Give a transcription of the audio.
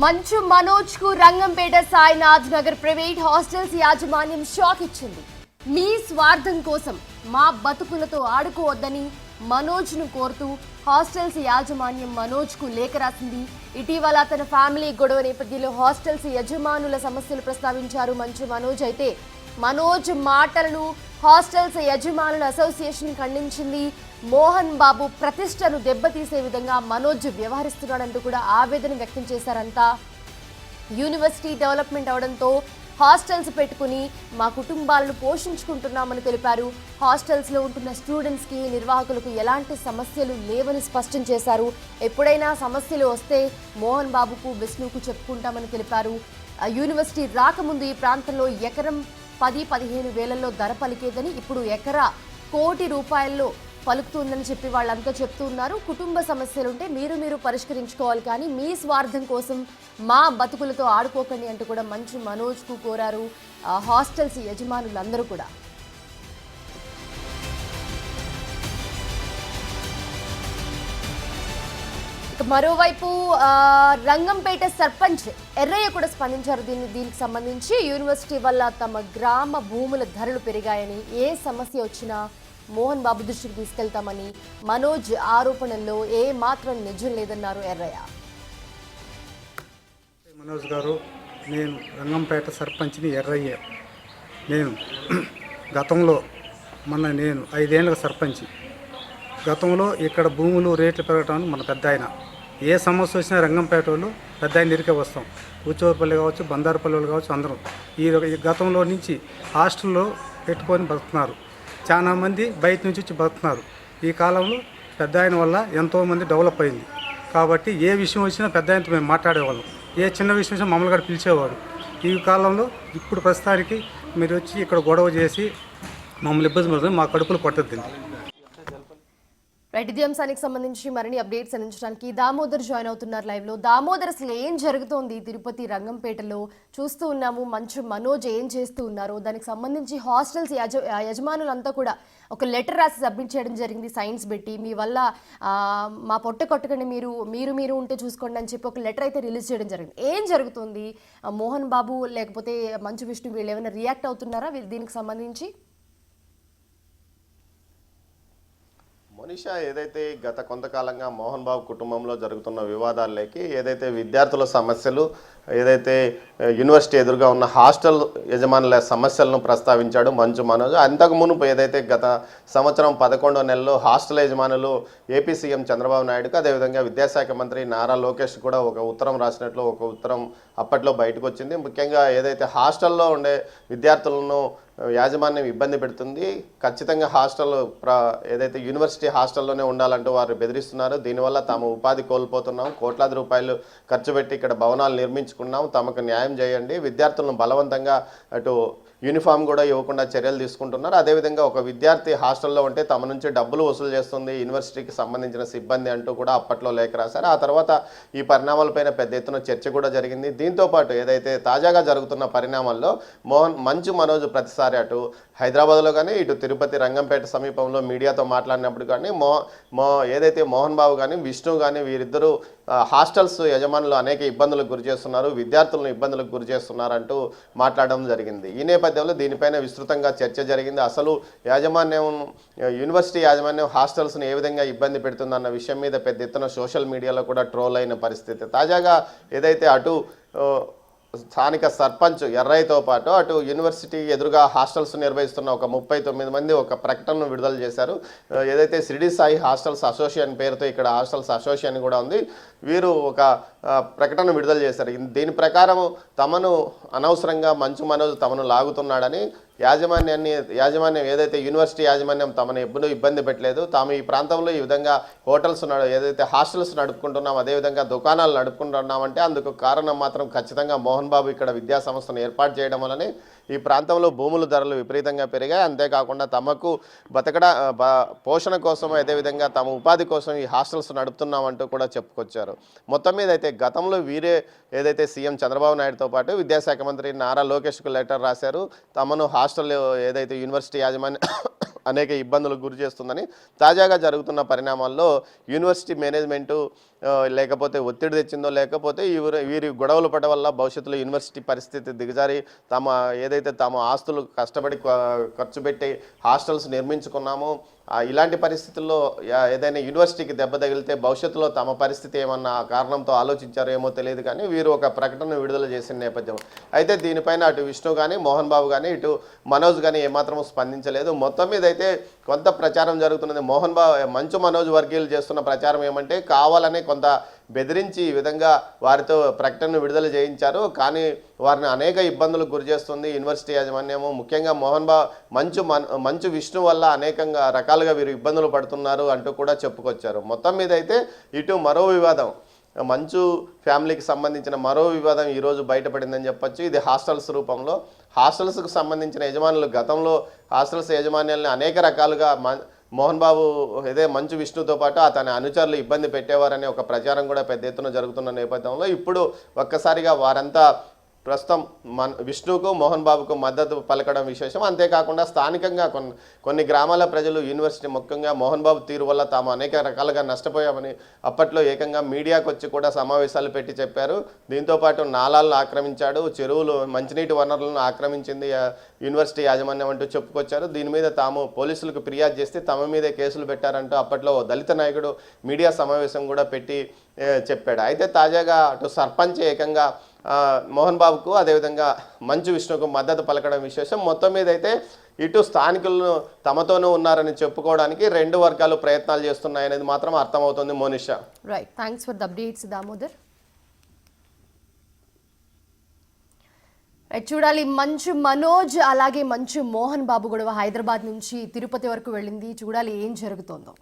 మంచు మనోజ్ కు Rangampeta Sainath Nagar private hostels యాజమాన్యం shock ఇచ్చింది. మీ స్వార్థం కోసం మా బతుకులతో ఆడుకోవద్దని మనోజ్ ను కోరుతూ హాస్టల్స్ యాజమాన్యం మనోజ్ కు లేఖ రాసింది. ఇటీవల తన ఫ్యామిలీ గొడవ నేపథ్యంలో హాస్టల్స్ యజమానుల సమస్యలు ప్రస్తావించారు మంచు మనోజ్. అయితే మనోజ్ మాటలను హాస్టల్స్ యజమానుల అసోసియేషన్ ఖండించింది. మోహన్ బాబు ప్రతిష్టను దెబ్బతీసే విధంగా మనోజ్ వ్యవహరిస్తున్నాడంటూ కూడా ఆవేదన వ్యక్తం చేశారంతా. యూనివర్సిటీ డెవలప్మెంట్ అవడంతో హాస్టల్స్ పెట్టుకుని మా కుటుంబాలను పోషించుకుంటున్నామని తెలిపారు. హాస్టల్స్లో ఉంటున్న స్టూడెంట్స్కి నిర్వాహకులకు ఎలాంటి సమస్యలు లేవని స్పష్టం చేశారు. ఎప్పుడైనా సమస్యలు వస్తే మోహన్ బాబుకు విష్ణుకు చెప్పుకుంటామని తెలిపారు. యూనివర్సిటీ రాకముందు ఈ ప్రాంతంలో ఎకరం 10-15 వేలల్లో ధర పలికేదని ఇప్పుడు ఎకరా ₹1,00,00,000 పలుకుతుందని చెప్పి వాళ్ళంతా చెప్తూ ఉన్నారు. కుటుంబ సమస్యలుంటే మీరు పరిష్కరించుకోవాలి, కానీ మీ స్వార్థం కోసం మా బతుకులతో ఆడుకోకండి అంటూ కూడా మంచు మనోజ్కు కోరారు హాస్టల్స్ యజమానులందరూ కూడా. మరోవైపు రంగంపేట సర్పంచ్ ఎర్రయ్య కూడా స్పందించారు. దీనికి సంబంధించి యూనివర్సిటీ వల్ల తమ గ్రామ భూముల ధరలు పెరిగాయని, ఏ సమస్య వచ్చినా మోహన్ బాబు దృష్టికి తీసుకెళ్తామని, మనోజ్ ఆరోపణల్లో ఏ మాత్రం నిజం లేదన్నారు ఎర్రయ్య. మనోజ్ గారు, నేను రంగంపేట సర్పంచ్ని ఎర్రయ్య. నేను గతంలో నేను 5 ఏళ్ళ సర్పంచ్. గతంలో ఇక్కడ భూములు రేట్లు పెరగటానికి మన పెద్ద ఆయన ఏ సమస్య వచ్చినా రంగంపేట వాళ్ళు పెద్ద ఆయన ఇరికే వస్తాం. కూచోపల్లి కావచ్చు, బందారుపల్లి వాళ్ళు కావచ్చు, అందరం ఈ గతంలో నుంచి హాస్టల్లో పెట్టుకొని బతుకుతున్నారు. చాలామంది బయట నుంచి వచ్చి బతుకుతున్నారు. ఈ కాలంలో పెద్ద ఆయన వల్ల ఎంతోమంది డెవలప్ అయింది. కాబట్టి ఏ విషయం వచ్చినా పెద్ద ఆయనతో మేము మాట్లాడేవాళ్ళం. ఏ చిన్న విషయం వచ్చినా మమ్మల్ని కూడా పిలిచేవాడు. ఈ కాలంలో ఇప్పుడు ప్రస్తుతానికి మీరు వచ్చి ఇక్కడ గొడవ చేసి మమ్మల్ని ఇబ్బంది పడుతుంది, మా కడుపులు పట్టుద్ది. రైట్, ఇదే అంశానికి సంబంధించి మరిన్ని అప్డేట్స్ అందించడానికి దామోదర్ జాయిన్ అవుతున్నారు లైవ్ లో. దామోదర్, అసలు ఏం జరుగుతోంది తిరుపతి రంగంపేటలో? చూస్తూ ఉన్నాము మంచు మనోజ్ ఏం చేస్తూ ఉన్నారో. దానికి సంబంధించి హాస్టల్స్ యజమానులంతా కూడా ఒక లెటర్ రాసి సబ్మిట్ చేయడం జరిగింది, సైన్స్ పెట్టి. మీ వల్ల మా పొట్ట కొట్టకండి, మీరు ఉంటే చూసుకోండి అని చెప్పి ఒక లెటర్ అయితే రిలీజ్ చేయడం జరిగింది. ఏం జరుగుతుంది? మోహన్ బాబు లేకపోతే మంచు విష్ణు వీళ్ళు ఏమైనా రియాక్ట్ అవుతున్నారా దీనికి సంబంధించి? మనీషా, ఏదైతే గత కొంతకాలంగా మోహన్ బాబు కుటుంబంలో జరుగుతున్న వివాదాల్లోకి ఏదైతే విద్యార్థుల సమస్యలు, ఏదైతే యూనివర్సిటీ ఎదురుగా ఉన్న హాస్టల్ యజమానుల సమస్యలను ప్రస్తావించాడు మంచు మనోజ్. అంతకు మునుపు ఏదైతే గత సంవత్సరం 11వ నెలలో హాస్టల్ యజమానులు ఏపీ సీఎం చంద్రబాబు నాయుడుకు, అదేవిధంగా విద్యాశాఖ మంత్రి నారా లోకేష్ కూడా ఒక ఉత్తరం రాసినట్లు ఒక ఉత్తరం అప్పట్లో బయటకు వచ్చింది. ముఖ్యంగా ఏదైతే హాస్టల్లో ఉండే విద్యార్థులను యాజమాన్యం ఇబ్బంది పెడుతుంది, ఖచ్చితంగా ఏదైతే యూనివర్సిటీ హాస్టల్లోనే ఉండాలంటూ వారు బెదిరిస్తున్నారు. దీనివల్ల తాము ఉపాధి కోల్పోతున్నాం, కోట్లాది రూపాయలు ఖర్చు పెట్టి ఇక్కడ భవనాలు నిర్మించుకున్నాం, తమకు న్యాయం చేయండి, విద్యార్థులను బలవంతంగా అటు యూనిఫామ్ కూడా ఇవ్వకుండా చర్యలు తీసుకుంటున్నారు. అదేవిధంగా ఒక విద్యార్థి హాస్టల్లో ఉంటే తమ నుంచి డబ్బులు వసూలు చేస్తుంది యూనివర్సిటీకి సంబంధించిన సిబ్బంది అంటూ కూడా అప్పట్లో లేఖ రాశారు. ఆ తర్వాత ఈ పరిణామాలపైన పెద్ద ఎత్తున చర్చ కూడా జరిగింది. దీంతోపాటు ఏదైతే తాజాగా జరుగుతున్న పరిణామాల్లో మంచు మనోజ్ ప్రతిసారి అటు హైదరాబాద్లో కానీ ఇటు తిరుపతి రంగంపేట సమీపంలో మీడియాతో మాట్లాడినప్పుడు కానీ ఏదైతే మోహన్ బాబు కానీ విష్ణు కానీ వీరిద్దరూ హాస్టల్స్ యజమానులు అనేక ఇబ్బందులకు గురి చేస్తున్నారు, విద్యార్థులను ఇబ్బందులకు గురి చేస్తున్నారంటూ మాట్లాడడం జరిగింది. ఈ నేపథ్యంలో దీనిపైన విస్తృతంగా చర్చ జరిగింది. అసలు యూనివర్సిటీ యాజమాన్యం హాస్టల్స్ను ఏ విధంగా ఇబ్బంది పెడుతుందన్న విషయం మీద పెద్ద ఎత్తున సోషల్ మీడియాలో కూడా ట్రోల్ అయిన పరిస్థితి. తాజాగా ఏదైతే అటు స్థానిక సర్పంచ్ ఎర్రయ్యతో పాటు అటు యూనివర్సిటీ ఎదురుగా హాస్టల్స్ నిర్వహిస్తున్న ఒక 39 మంది ఒక ప్రకటనను విడుదల చేశారు. ఏదైతే షిరిడి సాయి హాస్టల్స్ అసోసియేషన్ పేరుతో ఇక్కడ హాస్టల్స్ అసోసియేషన్ కూడా ఉంది, వీరు ఒక ప్రకటన విడుదల చేశారు. దీని ప్రకారం తమను అనవసరంగా మంచు మనోజ్ తమను లాగుతున్నాడని, యాజమాన్యం ఏదైతే యూనివర్సిటీ యాజమాన్యం తమను ఎప్పుడు ఇబ్బంది పెట్టలేదు, తాము ఈ ప్రాంతంలో ఈ విధంగా హోటల్స్ ఏదైతే హాస్టల్స్ నడుపుకుంటున్నాం, అదేవిధంగా దుకాణాలు నడుపుకుంటున్నామంటే అందుకు కారణం మాత్రం ఖచ్చితంగా మోహన్ బాబు ఇక్కడ విద్యా సంస్థను ఏర్పాటు చేయడం వల్లనే ఈ ప్రాంతంలో భూముల ధరలు విపరీతంగా పెరిగాయి. అంతేకాకుండా తమకు పోషణ కోసం, అదేవిధంగా తమ ఉపాధి కోసం ఈ హాస్టల్స్ నడుపుతున్నామంటూ కూడా చెప్పుకొచ్చారు. మొత్తం మీద అయితే గతంలో వీరే ఏదైతే సీఎం చంద్రబాబు నాయుడుతో పాటు విద్యాశాఖ మంత్రి నారా లోకేష్కు లెటర్ రాశారు. తమను హాస్టల్ ఏదైతే యూనివర్సిటీ యాజమాన్యం అనేక ఇబ్బందులకు గురి చేస్తుందని తాజాగా జరుగుతున్న పరిణామాల్లో యూనివర్సిటీ మేనేజ్మెంటు లేకపోతే ఒత్తిడి తెచ్చిందో, లేకపోతే వీరి గొడవలు పడడం వల్ల భవిష్యత్తులో యూనివర్సిటీ పరిస్థితి దిగజారి ఏదైతే తాము ఆస్తులు కష్టపడి ఖర్చు పెట్టి హాస్టల్స్ నిర్మించుకున్నామో ఇలాంటి పరిస్థితుల్లో ఏదైనా యూనివర్సిటీకి దెబ్బ తగిలితే భవిష్యత్తులో తమ పరిస్థితి ఏమన్నా కారణంతో ఆలోచించారో ఏమో తెలియదు, కానీ వీరు ఒక ప్రకటన విడుదల చేసిన నేపథ్యం. అయితే దీనిపైన అటు విష్ణు కానీ మోహన్ బాబు కానీ ఇటు మనోజ్ కానీ ఏమాత్రం స్పందించలేదు. మొత్తం మీద అయితే కొంత ప్రచారం జరుగుతున్నది. మంచు మనోజ్ వర్గీయులు చేస్తున్న ప్రచారం ఏమంటే కావాలనే కొంత బెదిరించి ఈ విధంగా వారితో ప్రకటనను విడుదల చేయించారు, కానీ వారిని అనేక ఇబ్బందులకు గురి చేస్తుంది యూనివర్సిటీ యాజమాన్యము. ముఖ్యంగా మంచు విష్ణు వల్ల అనేకంగా రకాలుగా వీరు ఇబ్బందులు పడుతున్నారు అంటూ కూడా చెప్పుకొచ్చారు. మొత్తం మీద అయితే ఇటు మరో వివాదం, మంచు ఫ్యామిలీకి సంబంధించిన మరో వివాదం ఈరోజు బయటపడిందని చెప్పొచ్చు. ఇది హాస్టల్స్ రూపంలో. హాస్టల్స్కు సంబంధించిన యజమానులు గతంలో హాస్టల్స్ యాజమాన్యాలని అనేక రకాలుగా మోహన్ బాబు మంచు విష్ణుతో పాటు అతని అనుచరులు ఇబ్బంది పెట్టేవారనే ఒక ప్రచారం కూడా పెద్ద ఎత్తున జరుగుతున్న నేపథ్యంలో ఇప్పుడు ఒక్కసారిగా వారంతా ప్రస్తుతం విష్ణుకు మోహన్ బాబుకు మద్దతు పలకడం విశేషం. అంతేకాకుండా స్థానికంగా కొన్ని గ్రామాల ప్రజలు యూనివర్సిటీ ముఖ్యంగా మోహన్ బాబు తీరు వల్ల తాము అనేక రకాలుగా నష్టపోయామని అప్పట్లో ఏకంగా మీడియాకు వచ్చి కూడా సమావేశాలు పెట్టి చెప్పారు. దీంతోపాటు నాలాలను ఆక్రమించాడు, చెరువులు మంచినీటి వనరులను ఆక్రమించింది యూనివర్సిటీ యాజమాన్యం అంటూ చెప్పుకొచ్చారు. దీని మీద తాము పోలీసులకు ఫిర్యాదు చేస్తే తమ మీదే కేసులు పెట్టారంటూ అప్పట్లో దళిత నాయకుడు మీడియా సమావేశం కూడా పెట్టి చెప్పాడు. అయితే తాజాగా అటు సర్పంచ్ ఏకంగా మోహన్ బాబుకు అదేవిధంగా మంచు విష్ణుకు మద్దతు పలకడం విశేషం. మొత్తం మీద అయితే ఇటు స్థానికులను తమతోనూ ఉన్నారని చెప్పుకోవడానికి రెండు వర్గాలు ప్రయత్నాలు చేస్తున్నాయనేది మాత్రం అర్థమవుతుంది. Monisha, right, thanks for the updates Damodar. చూడాలి, మంచు మనోజ్ అలాగే మంచు మోహన్ బాబు గొడవ హైదరాబాద్ నుంచి తిరుపతి వరకు వెళ్ళింది. చూడాలి ఏం జరుగుతోందో.